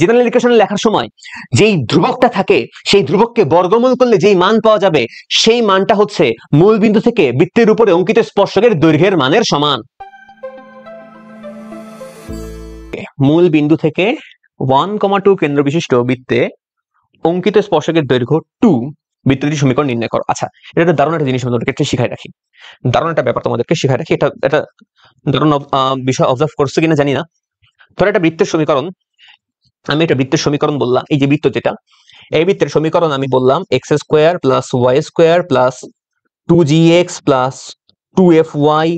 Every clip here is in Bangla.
জেনারেল ইকুয়েশন লেখার সময় যেই ধ্রুবকটা থাকে সেই ধ্রুবককে বর্গমূল করলে যেই মান পাওয়া যাবে সেই মানটা হচ্ছে মূল বিন্দু থেকে বৃত্তের উপরে অঙ্কিত স্পর্শকের দৈর্ঘ্যের মানের সমান। মূল বিন্দু থেকে 1,2 কেন্দ্র বিশিষ্ট বৃত্তে অঙ্কিত স্পর্শকের দৈর্ঘ্য 2 বৃত্তটির সমীকরণ নির্ণয় করো। আচ্ছা, এটা একটা দারুণ একটা জিনিস তোমাদেরকে শিখাই রাখি, দারুণ একটা ব্যাপার তোমাদেরকে শিখাই রাখি। এটা দারুণ বিষয় অবজার্ভ করছো কিনা জানি না। ধরো একটা বৃত্তের সমীকরণ, আমি এটা বৃত্তের সমীকরণ বললাম, এই যে বৃত্ত যেটা, এই বৃত্তের সমীকরণ আমি বললাম x square plus y square plus 2gx plus 2fy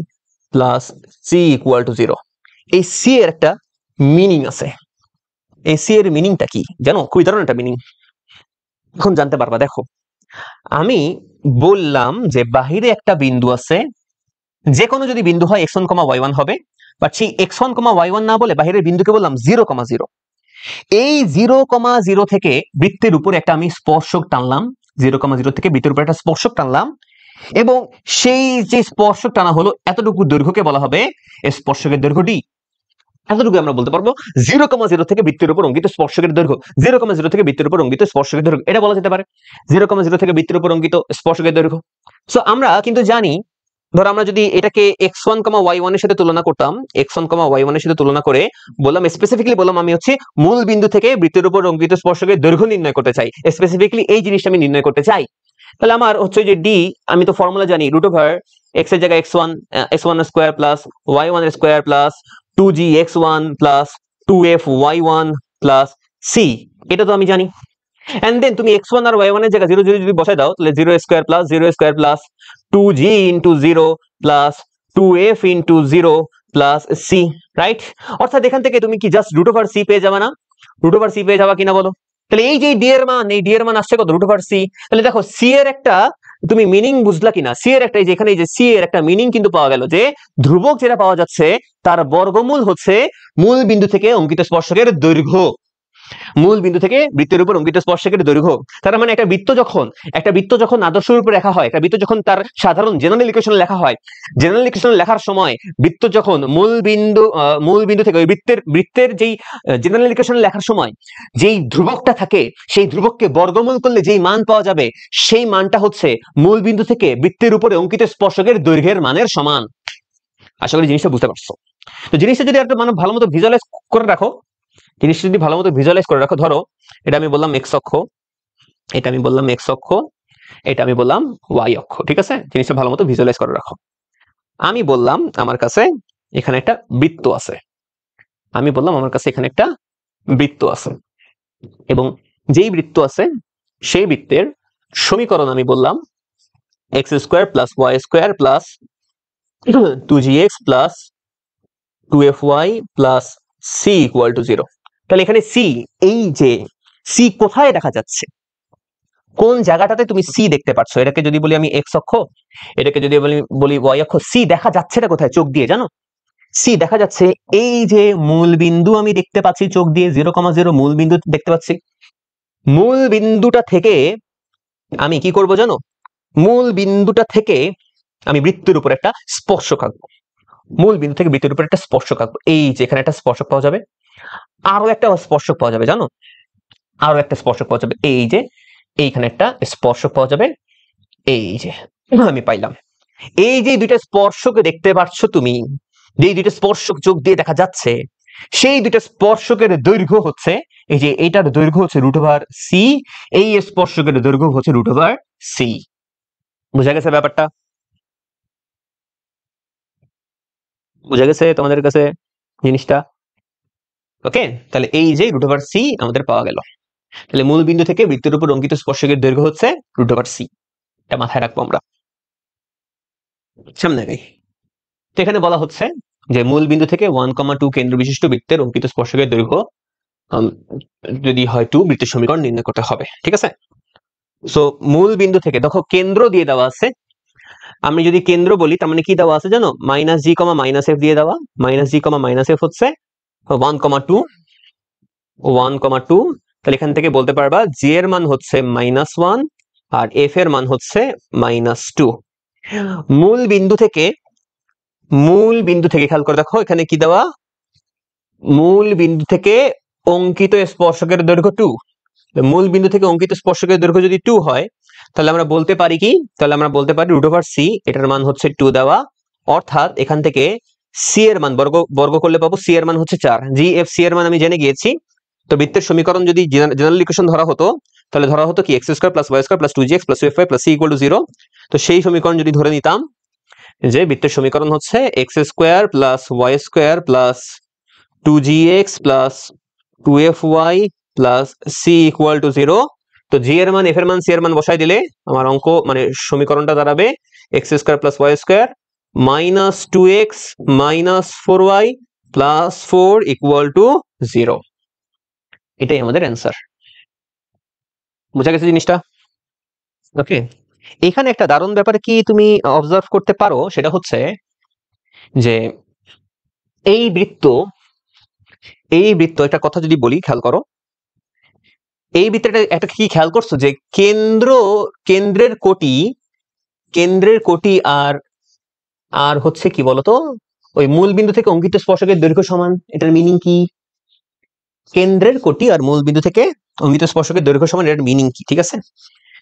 plus c equal to 0। এই সি এর একটা মিনিং আছে। এই সি এর মিনিংটা কি জানো? খুবই দারুণ একটা মিনিং, এখন জানতে পারবা। দেখো, আমি বললাম যে বাহিরে একটা বিন্দু আছে, যে কোনো যদি বিন্দু হয় x1, y1 হবে, বাট সেই x1, y1 না বলে বাহিরের বিন্দুকে বললাম 0,0। এই 0,0 থেকে বৃত্তের উপরে একটা আমি স্পর্শক টানলাম, 0,0 থেকে বৃত্তের উপরে একটা স্পর্শক টানলাম, এবং সেই যে স্পর্শক টানা হলো এতটুকু দৈর্ঘ্যকে বলা হবে স্পর্শকের দৈর্ঘ্য ডি। এতটুকু আমরা বলতে পারবো 0,0 থেকে বৃত্তের উপর অঙ্কিত স্পর্শকের দৈর্ঘ্য, 0,0 থেকে বৃত্তের উপর অঙ্কিত স্পর্শকের দৈর্ঘ্য, এটা বলা যেতে পারে 0,0 থেকে বৃত্তের উপর অঙ্কিত স্পর্শকের দৈর্ঘ্য। সো আমরা কিন্তু জানি, ধর আমরা যদি এটাকে x1, y1 এর সাথে তুলনা করতাম, x1, y1 এর সাথে তুলনা করে বললাম, স্পেসিফিক্যালি বললাম আমি হচ্ছে মূল বিন্দু থেকে বৃত্তের উপর অঙ্কিত স্পর্শকের দৈর্ঘ্য নির্ণয় করতে চাই, স্পেসিফিক্যালি এই জিনিসটা আমি নির্ণয় করতে চাই। তাহলে আমার হচ্ছে যে ডি, আমি তো ফর্মুলা জানি, রুট ওভার x এর জায়গায় x1 square plus y1 square plus 2gx1 plus 2fy1 plus c, এটা তো আমি জানি। এন্ড দেন তুমি x1 আর y1 এর জায়গায় 0 0 যদি বসায় দাও, তাহলে 0 square plus 2g into 0 plus 2f into 0 plus c, right? অর্থাৎ এখান থেকে তুমি কি জাস্ট রুট ওভার সি পেয়ে যাবে না? রুট ওভার সি পেয়ে যাবা কিনা বলো? তাহলে এই যে ডি এর মান, এই ডি এর মান আসছে কত? Root over c. তাহলে দেখো সি এর একটা তুমি মিনিং বুঝলা কিনা? সি এর একটা, এই যে এখানে এই যে সি এর একটা মিনিং কিন্তু পাওয়া গেল, যে ধ্রুবক যেটা পাওয়া যাচ্ছে তার বর্গমূল হচ্ছে মূল বিন্দু থেকে অঙ্কিত স্পর্শকের দৈর্ঘ্য, মূল বিন্দু থেকে বৃত্তের উপর অঙ্কিত স্পর্শকের দৈর্ঘ্য। তার মানে একটা বৃত্ত যখন আদর্শ রূপে লেখা হয়, একটা বৃত্ত যখন তার সাধারণ জেনারেল ইকুয়েশন লেখা হয়, জেনারেল ইকুয়েশন লেখার সময় বৃত্ত যখন মূল বিন্দু থেকে ওই বৃত্তের যেই জেনারেল ইকুয়েশন লেখার সময় যেই ধ্রুবকটা থাকে সেই ধ্রুবককে বর্গমূল করলে যেই মান পাওয়া যাবে সেই মানটা হচ্ছে মূল বিন্দু থেকে বৃত্তের উপরে অঙ্কিত স্পর্শকের দৈর্ঘ্যের মানের সমান। আশা করি জিনিসটা বুঝতে পারছো। তো জিনিসটা যদি একটা মানে ভালো মতো ভিজুয়ালাইজ করে রাখো, ধরো এটা আমি বললাম এক্স অক্ষ, এটা আমি বললাম এক্স অক্ষ, এটা আমি বললাম ওয়াই অক্ষ, ঠিক আছে? জিনিসটা ভালো মতো ভিজুয়ালাইজ করে রাখো। আমি বললাম আমার কাছে এখানে একটা বৃত্ত আছে, এবং যেই বৃত্ত আছে সেই বৃত্তের সমীকরণ আমি বললাম x square plus y square plus 2gx plus 2fy plus c equal to 0। তাহলে এখানে সি, এই যে সি কোথায় দেখা যাচ্ছে, কোন জায়গাটাতে তুমি সি দেখতে পাচ্ছ? এটাকে যদি বলি আমি এক্স অক্ষ, এটাকে যদি বলি ওয়াই অক্ষ, সি দেখা যাচ্ছেটা কোথায় চোখ দিয়ে জানো? সি দেখা যাচ্ছে এই যে মূল বিন্দু আমি দেখতে পাচ্ছি চোখ দিয়ে, 0,0 মূল বিন্দু দেখতে পাচ্ছি। মূল বিন্দুটা থেকে আমি কি করব জানো? মূল বিন্দুটা থেকে আমি বৃত্তের উপর একটা স্পর্শক আঁকবো, মূল বিন্দু থেকে বৃত্তের উপর একটা স্পর্শক আঁকবো। এই যে এখানে একটা স্পর্শক পাওয়া যাবে, আরো একটা স্পর্শক পাওয়া যাবে জানো, আরো একটা স্পর্শক পাওয়া যাবে, এই যে এইখানে একটা স্পর্শক পাওয়া যাবে, এই যে আমি পাইলাম। এই যে দুইটা স্পর্শকে দেখতে পাচ্ছ তুমি, যে দুইটা স্পর্শক চোখ দিয়ে দেখা যাচ্ছে, সেই দুইটা স্পর্শকের দৈর্ঘ্য হচ্ছে, এই যে এইটার দৈর্ঘ্য হচ্ছে রুট ওভার সি, এই স্পর্শকের দৈর্ঘ্য হচ্ছে রুট ওভার সি। বুঝা গেছে ব্যাপারটা? বুঝা গেছে তোমাদের কাছে জিনিসটা? ওকে, তাহলে এই যে রুট ওভার সি আমাদের পাওয়া গেল। তাহলে মূল বিন্দু থেকে বৃত্তের উপর অঙ্কিত স্পর্শকের দৈর্ঘ্য হচ্ছে রুট ওভার সি, এটা মাথায় রাখবো আমরা। সামনে গাই, তো এখানে বলা হচ্ছে যে মূল বিন্দু থেকে 1,2 কেন্দ্র বিশিষ্ট বৃত্তের অঙ্কিত স্পর্শকের দৈর্ঘ্য যদি হয় 2, বৃত্তের সমীকরণ নির্ণয় করতে হবে, ঠিক আছে? সো মূল বিন্দু থেকে দেখো কেন্দ্র দিয়ে দেওয়া আছে, আমি যদি কেন্দ্র বলি তার মানে কি দেওয়া আছে জানো? মাইনাস জি কমা মাইনাস এফ দিয়ে দেওয়া, মাইনাস জি কমা মাইনাস এফ হচ্ছে 1,2, তাহলে এখান থেকে বলতে পারবা জি এর মান হচ্ছে -1 আর এফ এর মান হচ্ছে -2। মূল বিন্দু থেকে খেয়াল করে দেখো এখানে কি দেওয়া, মূল বিন্দু থেকে অঙ্কিত স্পর্শকের দৈর্ঘ্য 2, মূল বিন্দু থেকে অঙ্কিত স্পর্শকের দৈর্ঘ্য যদি 2 হয়, তাহলে আমরা বলতে পারি কি, তাহলে আমরা বলতে পারি √c, এটার মান হচ্ছে 2 দেওয়া, অর্থাৎ এখান থেকে c এর মান বর্গ করলে পাবো c এর মান হচ্ছে 4। GFC এর মান আমি জেনে গিয়েছি। তো বৃত্তের সমীকরণ যদি জেনারেল ইকুয়েশন ধরা হতো, তাহলে ধরা হতো কি x² + y² + 2gx + 2fy + c = 0। তো সেই সমীকরণ যদি ধরে নিতাম যে বৃত্তের সমীকরণ হচ্ছে x² + y² + 2gx + 2fy + c = 0। তো g এর মান, f এর মান, c এর মান বসাই দিলে আমার অঙ্ক মানে সমীকরণটা দাঁড়াবে x² + y² - 2x - 4y + 4 = 0। এটাই আমাদের অ্যান্সার। বোঝা গেছে জিনিসটা? ওকে, এখানে একটা দারুণ ব্যাপার কি তুমি অবজার্ভ করতে পারো, সেটা হচ্ছে যে এই বৃত্ত একটা কথা যদি বলি, খেয়াল করো, এই বৃত্তটা একটা কি খেয়াল করছো যে কেন্দ্রের কোটি আর হচ্ছে কি বলতো, ওই মূল বিন্দু থেকে অঙ্কিত স্পর্শকের দৈর্ঘ্য সমান। এটার মিনিং কি? কেন্দ্রের কোটি আর মূল বিন্দু থেকে অঙ্কিত স্পর্শকের দৈর্ঘ্য সমান, এটার মিনিং কি? ঠিক আছে,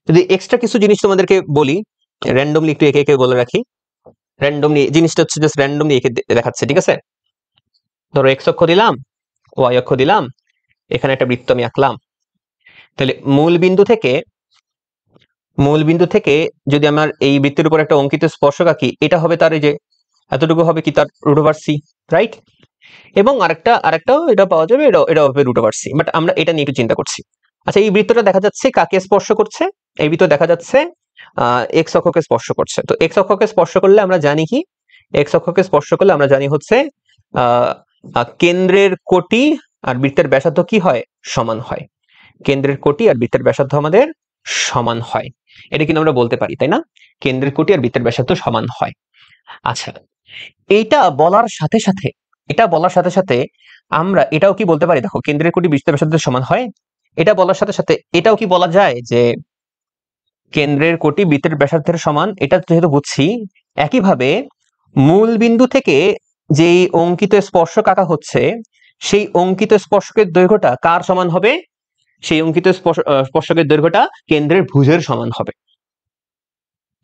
যদি এক্সট্রা কিছু জিনিস তোমাদেরকে বলি, র্যান্ডমলি একটু একে একে বলে রাখি। র্যান্ডমলি জিনিসটা হচ্ছে জাস্ট র্যান্ডমলি একে দেখাচ্ছে, ঠিক আছে? ধরো এক্স অক্ষ দিলাম, ওয়াই অক্ষ দিলাম, এখানে একটা বৃত্ত আমি আঁকলাম। তাহলে মূল বিন্দু থেকে যদি আমার এই বৃত্তের উপর একটা অঙ্কিত স্পর্শক আঁকি, এটা হবে তার এই যে এতটুকু হবে কি তার √c, রাইট? এবং আরেকটাও এটা পাওয়া যাবে, এটা হবে √c, বাট আমরা এটা নিয়ে একটু চিন্তা করছি। আচ্ছা, এই বৃত্তটা দেখা যাচ্ছে কাকে স্পর্শ করছে? এই বৃত্ত দেখা যাচ্ছে এক্স অক্ষকে স্পর্শ করছে। তো এক্স অক্ষকে স্পর্শ করলে আমরা জানি কি, এক্স অক্ষকে স্পর্শ করলে আমরা জানি হচ্ছে কেন্দ্রের কোটি আর বৃত্তের ব্যাসার্ধ কি হয়? সমান হয়। কেন্দ্রের কোটি আর বৃত্তের ব্যাসার্ধ আমাদের সমান হয়, এটা কিন্তু আমরা বলতে পারি, তাই না? কেন্দ্রের কোটি আর বৃত্তের ব্যাসার্ধ সমান হয়। আচ্ছা, এটা বলার সাথে সাথে আমরা এটাও কি বলতে পারি, দেখো কেন্দ্রের কোটি বৃত্তের ব্যাসার্ধ সমান হয়, এটা বলার সাথে সাথে এটাও কি বলা যায় যে কেন্দ্রের কোটি বৃত্তের ব্যাসার্ধের সমান? এটা যেহেতু বুঝছি, একইভাবে মূল বিন্দু থেকে যেই অঙ্কিত স্পর্শক আঁকা হচ্ছে, সেই অঙ্কিত স্পর্শকের দৈর্ঘ্যটা কার সমান হবে? সেই অঙ্কিত স্পর্শকের দৈর্ঘ্যটা কেন্দ্রের ভুজের সমান হবে,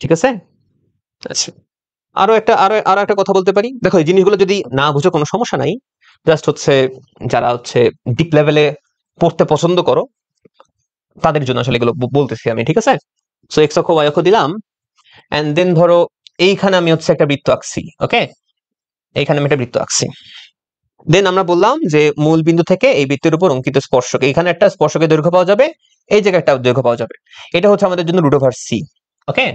ঠিক আছে? আচ্ছা, আরো একটা কথা বলতে পারি। দেখো, এই জিনিসগুলো যদি না বুঝো কোনো সমস্যা নাই, জাস্ট হচ্ছে যারা হচ্ছে ডিপ লেভেলে পড়তে পছন্দ করো তাদের জন্য আসলে এগুলো বলতেছি আমি, ঠিক আছে? সো এক্স অক্ষ ওয়াই অক্ষ দিলাম, এন্ড দেন ধরো এইখানে আমি হচ্ছে একটা বৃত্ত আঁকছি। ওকে, এইখানে আমি একটা বৃত্ত আঁকছি। দেন আমরা বললাম যে মূল বিন্দু থেকে এই বৃত্তের উপর অঙ্কিত স্পর্শক, এখানে একটা স্পর্শকের দৈর্ঘ্য পাওয়া যাবে, এই জায়গায় একটা দৈর্ঘ্য পাওয়া যাবে, এটা হচ্ছে আমাদের জন্য √c। ওকে,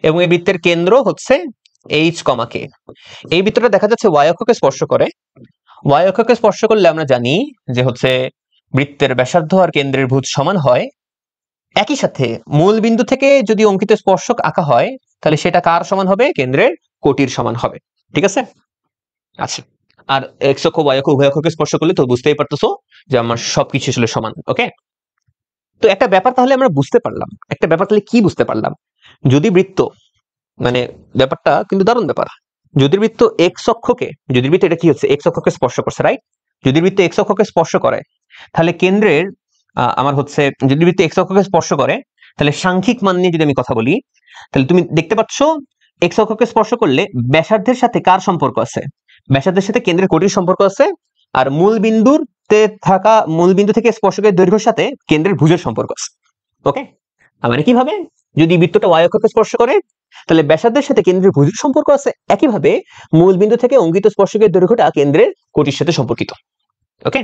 এবং এই বৃত্তের কেন্দ্র হচ্ছে h, k। এই বৃত্তটা দেখা যাচ্ছে ওয়াই অক্ষকে স্পর্শ করে। ওয়াই অক্ষকে স্পর্শ করলে আমরা জানি যে হচ্ছে বৃত্তের ব্যাসার্ধ আর কেন্দ্রের ভুজ সমান হয়। একই সাথে মূল বিন্দু থেকে যদি অঙ্কিত স্পর্শক আঁকা হয়, তাহলে সেটা কার সমান হবে? কেন্দ্রের কোটির সমান হবে, ঠিক আছে? আচ্ছা, আর এক্স অক্ষ ওয়াই অক্ষ উভয় অক্ষকে স্পর্শ করলে তো বুঝতেই পারতেছো যে আমার সবকিছু আসলে সমান। ওকে, তো একটা ব্যাপার তাহলে আমরা বুঝতে পারলাম, একটা ব্যাপার তাহলে কি বুঝতে পারলাম, যদি বৃত্ত, মানে ব্যাপারটা কিন্তু দারুণ ব্যাপার, যদি বৃত্ত এটা কি হচ্ছে, এক্স অক্ষকে স্পর্শ করছে, রাইট? যদি বৃত্ত এক্স অক্ষকে স্পর্শ করে, তাহলে কেন্দ্রের আমার হচ্ছে, যদি বৃত্ত এক্স অক্ষকে স্পর্শ করে, তাহলে সাংখ্যিক মান নিয়ে যদি আমি কথা বলি, তাহলে তুমি দেখতে পাচ্ছ এক্স অক্ষকে স্পর্শ করলে ব্যাসার্ধের সাথে কার সম্পর্ক আছে? ব্যাসার্ধের সাথে কেন্দ্রের কোটির সম্পর্ক আছে। আর মূল বিন্দু থেকে স্পর্শকের দৈর্ঘ্যের সাথে কেন্দ্রের ভুজের সম্পর্ক আছে। ওকে, মানে কিভাবে? যদি বৃত্তটা ওয়াই অক্ষকে স্পর্শ করে, তাহলে ব্যাসার্ধের সাথে কেন্দ্রের ভুজের সম্পর্ক আছে, একইভাবে মূল বিন্দু থেকে অঙ্কিত স্পর্শকের দৈর্ঘ্যটা কেন্দ্রের কোটির সাথে সম্পর্কিত। ওকে।